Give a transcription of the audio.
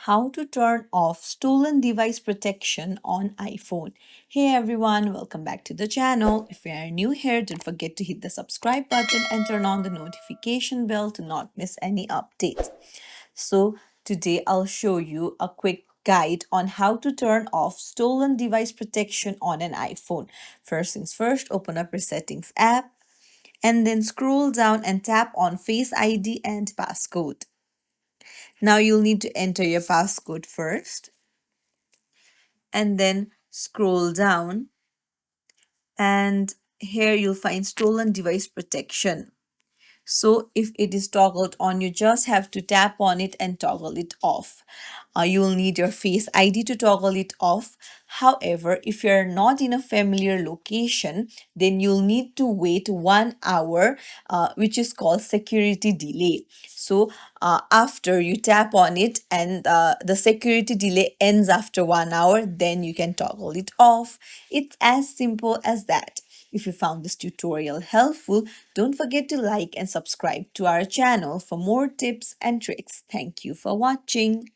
How to turn off stolen device protection on iPhone. Hey everyone, welcome back to the channel. If you are new here, don't forget to hit the subscribe button and turn on the notification bell to not miss any updates. So today I'll show you a quick guide on how to turn off stolen device protection on an iPhone. First things first, open up your settings app and then scroll down and tap on Face ID and passcode. Now you'll need to enter your passcode first and then scroll down, and here you'll find stolen device protection. So if it is toggled on, you just have to tap on it and toggle it off. You will need your Face ID to toggle it off. However, if you're not in a familiar location, then you'll need to wait 1 hour, which is called security delay. So after you tap on it and the security delay ends after 1 hour, then you can toggle it off. It's as simple as that. If you found this tutorial helpful, don't forget to like and subscribe to our channel for more tips and tricks. Thank you for watching.